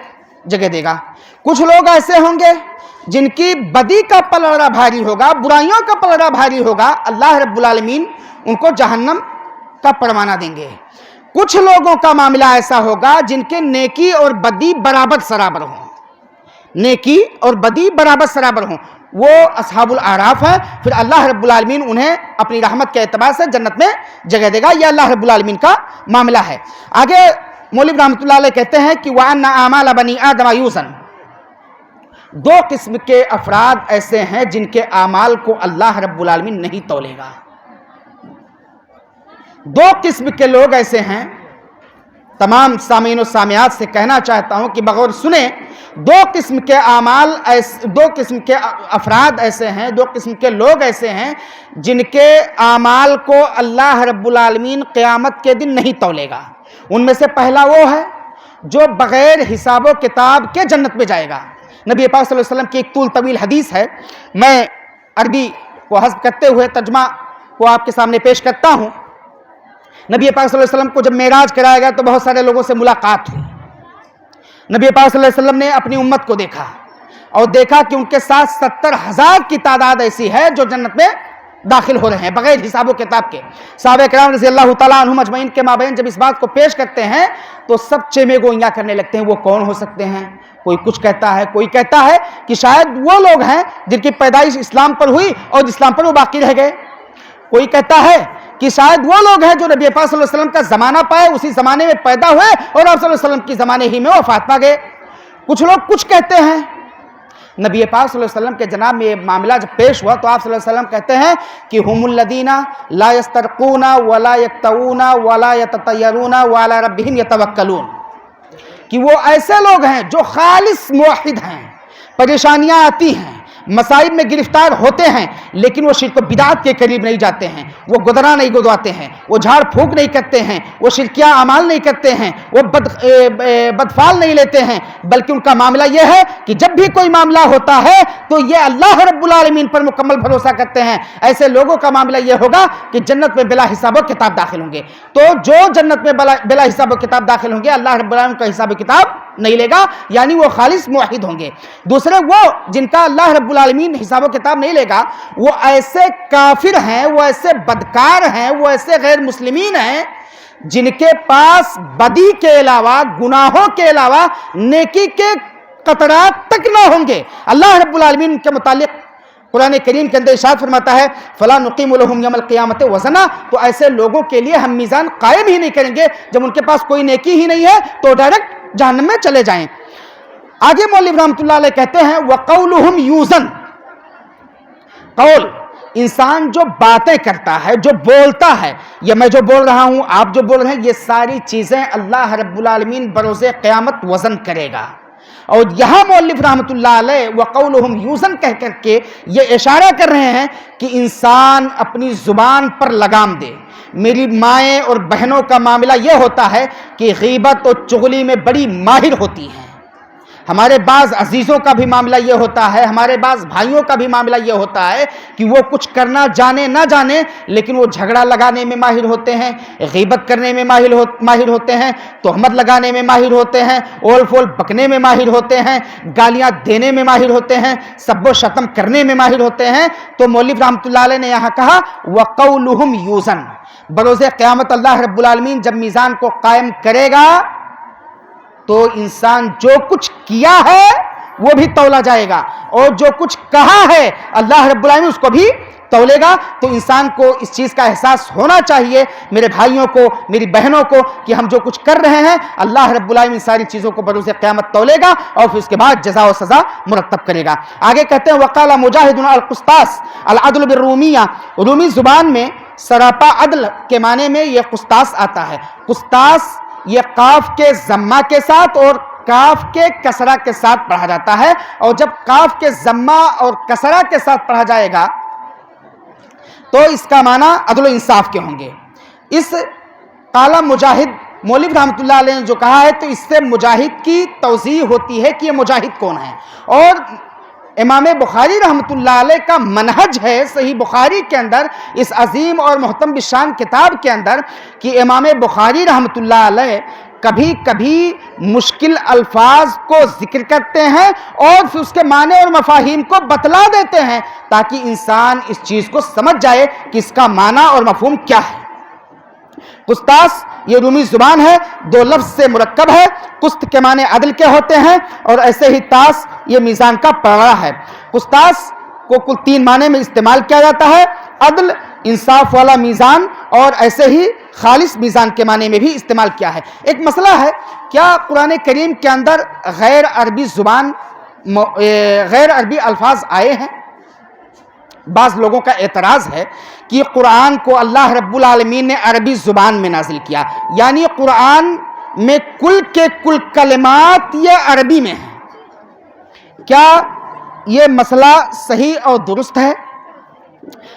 جگہ دے گا. کچھ لوگ ایسے ہوں گے جن کی بدی کا پلڑا بھاری ہوگا, برائیوں کا پلڑا بھاری ہوگا, اللہ رب العالمین ان کو جہنم کا پروانہ دیں گے. کچھ لوگوں کا معاملہ ایسا ہوگا جن کے نیکی اور بدی برابر سرابر ہوں, نیکی اور بدی برابر سرابر ہوں, وہ اصحاب الاعراف ہیں. پھر اللہ رب العالمین انہیں اپنی رحمت کے اعتبار سے جنت میں جگہ دے گا. یہ اللہ رب العالمین کا معاملہ ہے. آگے مولوی رحمۃ اللہ علیہ کہتے ہیں کہ وَأَنَّ أَعْمَالَ بَنِي آدَمَ يُوزَنُ, دو قسم کے افراد ایسے ہیں جن کے اعمال کو اللہ رب العالمین نہیں تولے گا. دو قسم کے لوگ ایسے ہیں, تمام سامعین و سامعات سے کہنا چاہتا ہوں کہ بغور سنے, دو قسم کے اعمال دو قسم کے افراد ایسے ہیں, دو قسم کے لوگ ایسے ہیں جن کے اعمال کو اللہ رب العالمین قیامت کے دن نہیں تولے گا. ان میں سے پہلا وہ ہے جو بغیر حساب و کتاب کے جنت میں جائے گا. نبی پاک صلی اللہ علیہ وسلم کی ایک طول طویل حدیث ہے, میں عربی کو حذف کرتے ہوئے ترجمہ کو آپ کے سامنے پیش کرتا ہوں. نبی پاک صلی اللہ علیہ وسلم کو جب معراج کرایا گیا تو بہت سارے لوگوں سے ملاقات ہوئی. نبی پاک صلی اللہ علیہ وسلم نے اپنی امت کو دیکھا اور دیکھا کہ ان کے ساتھ 70,000 کی تعداد ایسی ہے جو جنت میں داخل ہو رہے ہیں بغیر حساب و کتاب کے. صحابہ کرام رضی اللہ تعالیٰ عنہم اجمعین کے مابین جب اس بات کو پیش کرتے ہیں تو سب چیمے گوئیاں کرنے لگتے ہیں, وہ کون ہو سکتے ہیں. کوئی کچھ کہتا ہے, کوئی کہتا ہے کہ شاید وہ لوگ ہیں جن کی پیدائش اسلام پر ہوئی اور اسلام پر وہ باقی رہ گئے. کوئی کہتا ہے کہ شاید وہ لوگ ہیں جو نبی پاک صلی اللہ علیہ وسلم کا زمانہ پائے, اسی زمانے میں پیدا ہوئے اور آپ صلی اللہ علیہ وسلم کی زمانے ہی میں وفات پا گئے. کچھ لوگ کچھ کہتے ہیں. نبی پاک صلی اللہ علیہ وسلم کے جناب میں یہ معاملہ جب پیش ہوا تو آپ صلی اللہ علیہ وسلم کہتے ہیں کہ ہم الذین لا یسترقون ولا یکتوون ولا یتطیرون وعلی ربہم یتوکلون, کہ وہ ایسے لوگ ہیں جو خالص موحد ہیں, پریشانیاں آتی ہیں, مصائب میں گرفتار ہوتے ہیں, لیکن وہ شرک و بدعت کے قریب نہیں جاتے ہیں, وہ گدرا نہیں گدواتے ہیں, وہ جھاڑ پھونک نہیں کرتے ہیں, وہ شرکیہ اعمال نہیں کرتے ہیں, وہ بدفعال نہیں لیتے ہیں, بلکہ ان کا معاملہ یہ ہے کہ جب بھی کوئی معاملہ ہوتا ہے تو یہ اللہ رب العالمین پر مکمل بھروسہ کرتے ہیں. ایسے لوگوں کا معاملہ یہ ہوگا کہ جنت میں بلا حساب و کتاب داخل ہوں گے. تو جو جنت میں بلا حساب و کتاب داخل ہوں گے اللہ رب العالمین کا حساب و کتاب نہیں لے گا, یعنی وہ خالص موحد ہوں گے. دوسرے وہ جن کا اللہ رب العالمین حساب و کتاب نہیں لے گا, وہ ایسے کافر ہیں, وہ ایسے بدکار ہیں, وہ ایسے غیر مسلمین ہیں جن کے پاس بدی کے علاوہ, گناہوں کے علاوہ نیکی کے قطرات تک نہ ہوں گے. اللہ رب العالمین کے متعلق قرآن کریم کے اندر ارشاد فرماتا ہے فَلَا نُقِيمُ لَهُمْ يَوْمَ الْقِيَامَةِ وَزْنًا, تو ایسے لوگوں کے لیے ہم میزان قائم ہی نہیں کریں گے. جب ان کے پاس کوئی نیکی ہی نہیں ہے تو ڈائریکٹ جہنم میں چلے جائیں. آگے مولوی رحمۃ اللہ علیہ کہتے ہیں وَقَوْلُهُمْ يُوزَنْ, قول انسان جو باتیں کرتا ہے، جو بولتا ہے، یہ میں جو بول رہا ہوں، آپ جو بول رہے ہیں، یہ ساری چیزیں اللہ رب العالمین بروز قیامت وزن کرے گا۔ اور یہاں مؤلف رحمۃ اللہ علیہ وقولہم یوزن کہہ کر کے یہ اشارہ کر رہے ہیں کہ انسان اپنی زبان پر لگام دے۔ میری مائیں اور بہنوں کا معاملہ یہ ہوتا ہے کہ غیبت اور چغلی میں بڑی ماہر ہوتی ہیں۔ ہمارے بعض عزیزوں کا بھی معاملہ یہ ہوتا ہے، ہمارے بعض بھائیوں کا بھی معاملہ یہ ہوتا ہے کہ وہ کچھ کرنا جانے نہ جانے، لیکن وہ جھگڑا لگانے میں ماہر ہوتے ہیں، غیبت کرنے میں ماہر ہوتے ہیں، تہمت لگانے میں ماہر ہوتے ہیں، اول فول بکنے میں ماہر ہوتے ہیں، گالیاں دینے میں ماہر ہوتے ہیں، سب و شتم کرنے میں ماہر ہوتے ہیں۔ تو مولوی رحمۃ اللہ علیہ نے یہاں کہا وَقَوْلُهُمْ یوزن، بروز قیامت اللہ رب العالمین جب میزان کو قائم کرے گا تو انسان جو کچھ کیا ہے وہ بھی تولا جائے گا، اور جو کچھ کہا ہے اللہ رب العالمین اس کو بھی تولے گا۔ تو انسان کو اس چیز کا احساس ہونا چاہیے، میرے بھائیوں کو، میری بہنوں کو، کہ ہم جو کچھ کر رہے ہیں اللہ رب العالمین ساری چیزوں کو بروز قیامت تولے گا اور پھر اس کے بعد جزا و سزا مرتب کرے گا۔ آگے کہتے ہیں وقال مجاہد القسطاس العدل بالرومیہ، رومی زبان میں سراپا عدل کے معنی میں یہ قسطاس آتا ہے۔ قسطاس یہ قاف کے ضمہ کے ساتھ اور کاف کے کسرہ کے ساتھ پڑھا جاتا ہے، اور جب کاف کے ضمہ اور کسرہ کے ساتھ پڑھا جائے گا تو اس کا معنی عدل و انصاف کے ہوں گے۔ اس قال مجاہد مولوی رحمۃ اللہ علیہ نے جو کہا ہے تو اس سے مجاہد کی توضیح ہوتی ہے کہ یہ مجاہد کون ہے، اور امام بخاری رحمۃ اللہ علیہ کا منہج ہے صحیح بخاری کے اندر، اس عظیم اور محترم بشان کتاب کے اندر، کہ امام بخاری رحمۃ اللہ علیہ کبھی کبھی مشکل الفاظ کو ذکر کرتے ہیں اور پھر اس کے معنی اور مفاہیم کو بتلا دیتے ہیں تاکہ انسان اس چیز کو سمجھ جائے کہ اس کا معنی اور مفہوم کیا ہے۔ قسطاس یہ رومی زبان ہے، دو لفظ سے مرکب ہے، قسط کے معنی عدل کے ہوتے ہیں، اور ایسے ہی تاس یہ میزان کا پڑا ہے۔ قسطاس کو کل 3 معنی میں استعمال کیا جاتا ہے، عدل، انصاف والا میزان، اور ایسے ہی خالص میزان کے معنی میں بھی استعمال کیا ہے۔ ایک مسئلہ ہے، کیا قرآن کریم کے اندر غیر عربی الفاظ آئے ہیں؟ بعض لوگوں کا اعتراض ہے کہ قرآن کو اللہ رب العالمین نے عربی زبان میں نازل کیا، یعنی قرآن میں کل کے کل کلمات یہ عربی میں ہیں۔ کیا یہ مسئلہ صحیح اور درست ہے؟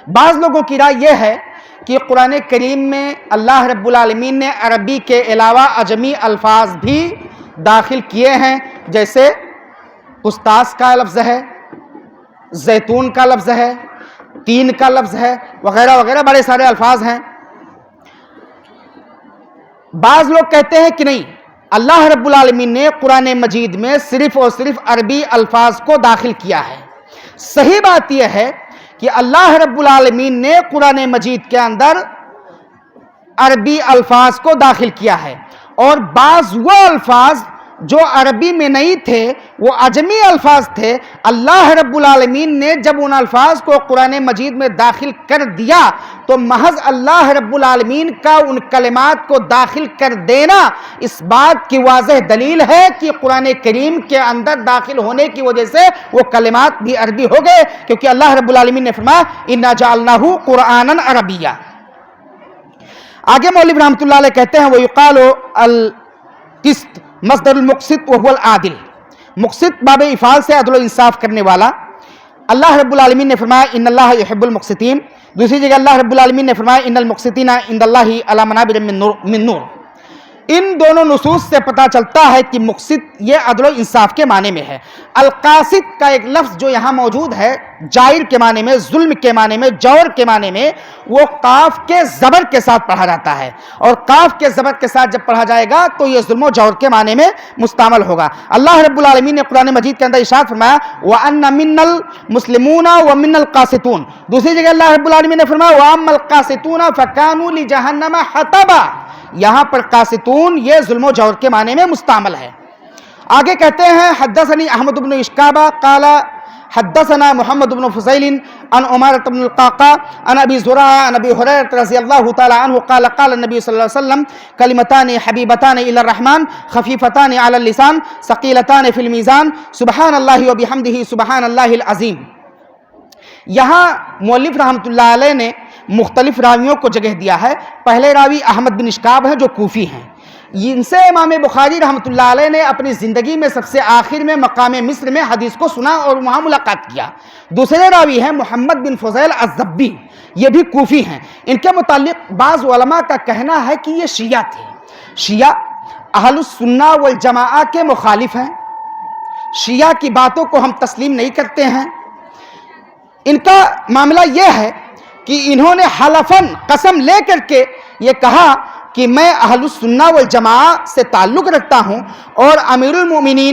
بعض لوگوں کی رائے یہ ہے کہ قرآن کریم میں اللہ رب العالمین نے عربی کے علاوہ عجمی الفاظ بھی داخل کیے ہیں، جیسے قسطاس کا لفظ ہے، زیتون کا لفظ ہے، تین کا لفظ ہے، وغیرہ وغیرہ بڑے سارے الفاظ ہیں۔ بعض لوگ کہتے ہیں کہ نہیں، اللہ رب العالمین نے قرآن مجید میں صرف اور صرف عربی الفاظ کو داخل کیا ہے۔ صحیح بات یہ ہے کہ اللہ رب العالمین نے قرآن مجید کے اندر عربی الفاظ کو داخل کیا ہے، اور بعض وہ الفاظ جو عربی میں نہیں تھے، وہ عجمی الفاظ تھے، اللہ رب العالمین نے جب ان الفاظ کو قرآن مجید میں داخل کر دیا تو محض اللہ رب العالمین کا ان کلمات کو داخل کر دینا اس بات کی واضح دلیل ہے کہ قرآن کریم کے اندر داخل ہونے کی وجہ سے وہ کلمات بھی عربی ہو گئے، کیونکہ اللہ رب العالمین نے فرمایا اِنَّا جَعَلْنَاهُ قُرْآنًا عَرَبِيًّا۔ آگے مولوی رحمۃ اللہ علیہ کہتے ہیں وَيُقَالُ الْقِسْطُ مصدر المقسط وهو العادل، مقسط باب افعال سے عدل و انصاف کرنے والا۔ اللہ رب العالمین نے فرمایا ان اللہ یحب المقسطین، دوسری جگہ اللہ رب العالمین نے فرمایا ان المقسطین عند اللہ علی منابر من نور۔ ان دونوں نصوص سے پتہ چلتا ہے کہ مقسط یہ عدل و انصاف کے معنی میں ہے۔ القاسط کا ایک لفظ جو یہاں موجود ہے جائر کے معنی میں، ظلم کے معنی میں، جور کے معنی میں، وہ قاف کے زبر کے ساتھ پڑھا جاتا ہے، اور قاف کے زبر کے ساتھ جب پڑھا جائے گا تو یہ ظلم و جور کے معنی میں مستعمل ہوگا۔ اللہ رب العالمین نے قرآن مجید کے اندر ارشاد فرمایا وَأَنَّ مِنَّ الْمُسْلِمُونَ وَمِنَّ الْقَاسِطُونَ، دوسری جگہ اللہ رب العالمین نے فرمایا وَأَمَّا الْقَاسِطُونَ فَكَانُوا لِجَهَنَّمَ حَطَبًا، یہاں پر قاسطون یہ ظلم و جور کے معنی میں مستعمل ہے۔ آگے کہتے ہیں حدثني احمد بن اشکابہ قال حدثنا محمد بن فضیل عن عمارة بن القعقاع عن ابی زرعہ عن ابی ہریرہ رضی اللہ تعالی عنہ قال قال النبی صلی اللہ علیہ وسلم کلمتان حبیبتان الی الرحمن خفیفتان علی اللسان ثقیلتان فی المیزان سبحان اللہ وبحمدہ سبحان اللہ العظیم۔ یہاں مؤلف رحمۃ اللہ علیہ نے مختلف راویوں کو جگہ دیا ہے. پہلے راوی احمد بن اشکاب ہیں جو کوفی ہیں. ان سے امام بخاری رحمۃ اللہ علیہ نے اپنی زندگی میں سب سے آخر میں مقام مصر میں حدیث کو سنا اور وہاں ملاقات کیا. دوسرے راوی ہیں محمد بن فضیل الضبی، یہ بھی کوفی ہیں. ان کے متعلق بعض علماء کا کہنا ہے کہ یہ شیعہ تھے. شیعہ اہل السنہ والجماعہ کے مخالف ہیں. شیعہ کی باتوں کو ہم تسلیم نہیں کرتے ہیں. ان کا معاملہ یہ ہے کہ انہوں نے حلفاً قسم لے کر کے یہ کہا کہ میں اہل السنہ والجماعہ سے تعلق رکھتا ہوں اور امیر المومنین